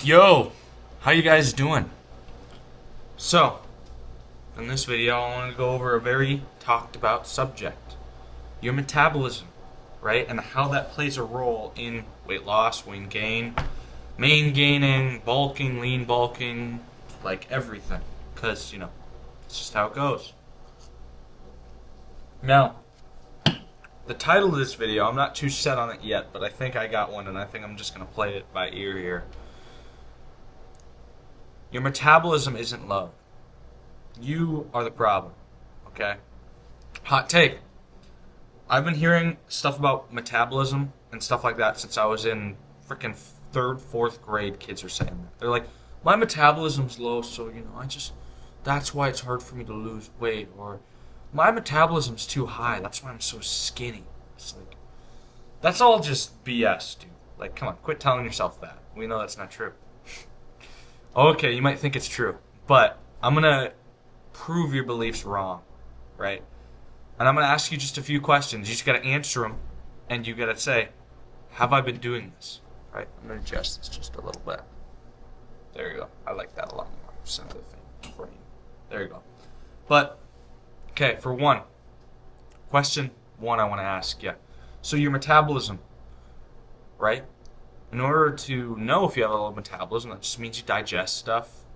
Yo, how you guys doing? So, in this video, I want to go over a very talked about subject. Your metabolism, right? And how that plays a role in weight loss, weight gain, main gaining, bulking, lean bulking, like everything. Because, it's just how it goes. Now, the title of this video, I'm not too set on it yet, but I think I got one and I think I'm just going to play it by ear here. Your metabolism isn't low. You are the problem, okay? Hot take. I've been hearing stuff about metabolism and stuff like that since I was in freaking third, fourth grade. Kids are saying that. They're like, my metabolism's low, so, that's why it's hard for me to lose weight. Or, my metabolism's too high, that's why I'm so skinny. It's like, that's all just BS, dude. Like, come on, quit telling yourself that. We know that's not true. Okay, you might think it's true, but I'm going to prove your beliefs wrong, right? And I'm going to ask you just a few questions. You just got to answer them, and you got to say, have I been doing this? Right? I'm going to adjust this just a little bit. There you go. I like that a lot more. Center the thing for you. There you go. But, okay, for question one I want to ask you. So your metabolism, right? In order to know if you have a low metabolism, that just means you digest stuff,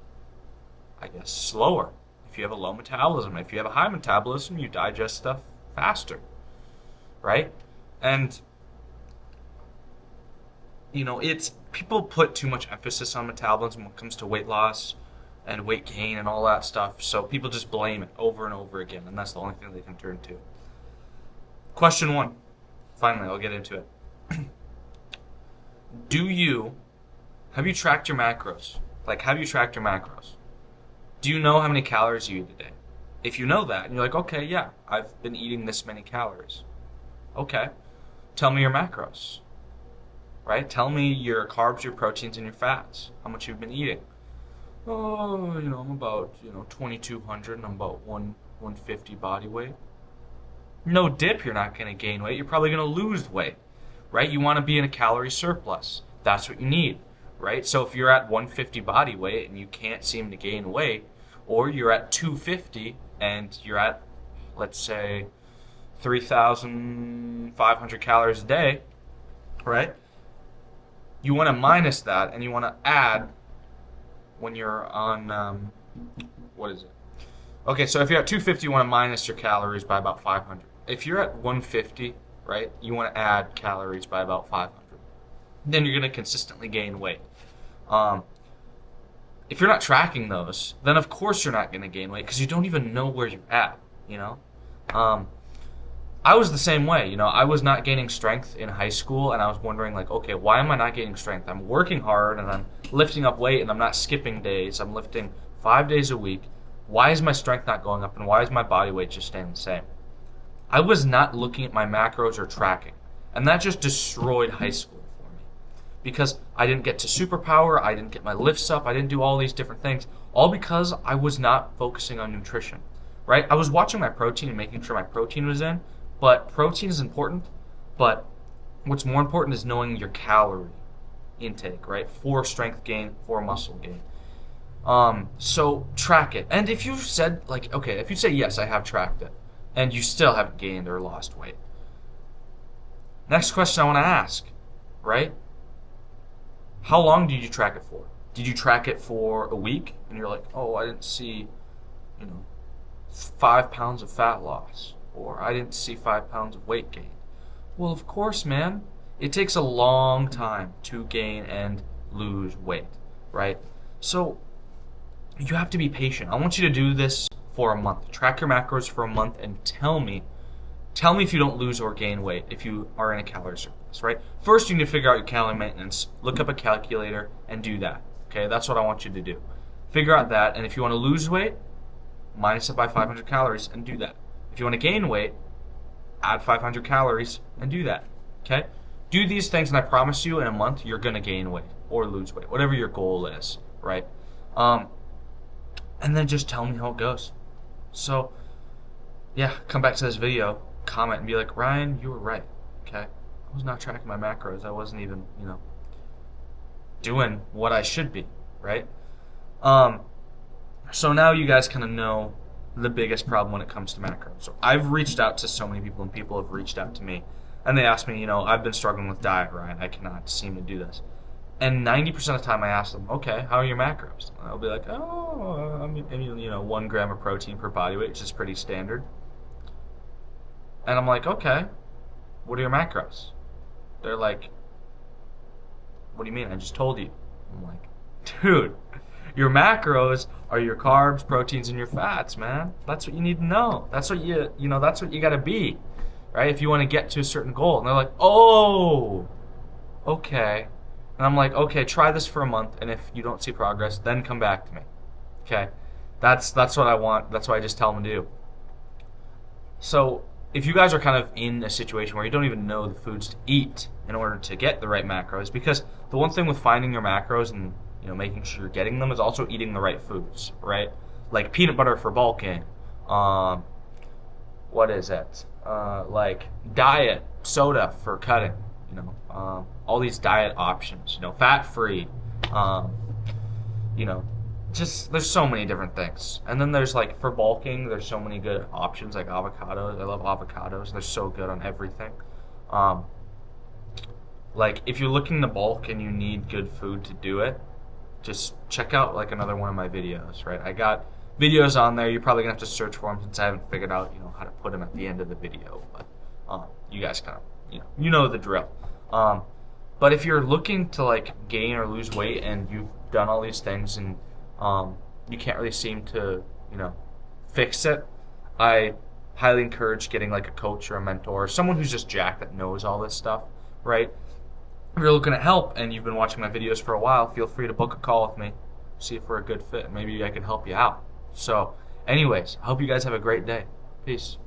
I guess, slower. If you have a low metabolism, if you have a high metabolism, you digest stuff faster, right? And, it's people put too much emphasis on metabolism when it comes to weight loss and weight gain and all that stuff, so people just blame it over and over again, and that's the only thing they can turn to. Question one. Finally, I'll get into it. Have you tracked your macros? Like, have you tracked your macros? Do you know how many calories you eat a day? If you know that, and you're like, okay, yeah, I've been eating this many calories. Okay, tell me your macros, right? Tell me your carbs, your proteins, and your fats, how much you've been eating. Oh, I'm about, 2,200, and I'm about 150 body weight. No dip, you're not going to gain weight. You're probably going to lose weight. Right? You want to be in a calorie surplus. That's what you need, right? So if you're at 150 body weight and you can't seem to gain weight, or you're at 250 and you're at, let's say, 3,500 calories a day, right? You want to minus that and you want to add when you're on, what is it? Okay, so if you're at 250, you want to minus your calories by about 500. If you're at 150, right, you want to add calories by about 500. Then you're going to consistently gain weight. If you're not tracking those, then of course you're not going to gain weight because you don't even know where you're at, I was the same way, I was not gaining strength in high school, and I was wondering, like, okay, why am I not gaining strength? I'm working hard, and I'm lifting up weight, and I'm not skipping days. I'm lifting 5 days a week. Why is my strength not going up, and why is my body weight just staying the same? I was not looking at my macros or tracking. And that just destroyed high school for me. Because I didn't get to superpower, I didn't get my lifts up, I didn't do all these different things. All because I was not focusing on nutrition. Right? I was watching my protein and making sure my protein was in. But protein is important. But what's more important is knowing your calorie intake, right? For strength gain, for muscle gain. So track it. And if you said, if you say, yes, I have tracked it, and you still haven't gained or lost weight. Next question I want to ask, right? How long did you track it for? Did you track it for a week? And you're like, oh, I didn't see, 5 pounds of fat loss. Or I didn't see 5 pounds of weight gain. Well, of course, man. It takes a long time to gain and lose weight, right? So you have to be patient. I want you to do this for a month. Track your macros for a month and tell me if you don't lose or gain weight if you are in a calorie surplus, right? First, you need to figure out your calorie maintenance. Look up a calculator and do that, okay? That's what I want you to do. Figure out that, and if you want to lose weight, minus it by 500 calories and do that. If you want to gain weight, add 500 calories and do that, okay? Do these things, and I promise you in a month, you're going to gain weight or lose weight, whatever your goal is, right? And then just tell me how it goes. So, yeah, come back to this video, comment, and be like, Ryan, you were right, okay? I was not tracking my macros. I wasn't even, doing what I should be, right? So now you guys kind of know the biggest problem when it comes to macros. So I've reached out to so many people, and people have reached out to me, and they ask me, I've been struggling with diet, Ryan. I cannot seem to do this. And 90% of the time I ask them, okay, how are your macros? And they'll be like, oh, I mean, 1 gram of protein per body weight, which is pretty standard. And I'm like, okay, what are your macros? They're like, what do you mean? I just told you. I'm like, dude, your macros are your carbs, proteins, and your fats, man. That's what you need to know. That's what that's what you got to be, right? If you want to get to a certain goal. And they're like, oh, okay. And I'm like, okay, try this for a month, and if you don't see progress, then come back to me. Okay? That's what I want. That's what I just tell them to do. So if you guys are kind of in a situation where you don't even know the foods to eat in order to get the right macros, because the one thing with finding your macros and making sure you're getting them is also eating the right foods, right? Like peanut butter for bulking. What is it? Like diet soda for cutting. All these diet options. Fat-free. Just there's so many different things. And then there's like for bulking, there's so many good options like avocados. I love avocados. They're so good on everything. Like if you're looking to bulk and you need good food to do it, just check out like another one of my videos, right? I got videos on there. You're probably gonna have to search for them since I haven't figured out, how to put them at the end of the video. But you guys kind of, you know the drill. But if you're looking to like gain or lose weight and you've done all these things and you can't really seem to, fix it, I highly encourage getting like a coach or a mentor or someone who's just jacked that knows all this stuff, right? If you're looking to help and you've been watching my videos for a while, feel free to book a call with me, see if we're a good fit. Maybe I can help you out. So anyways, I hope you guys have a great day. Peace.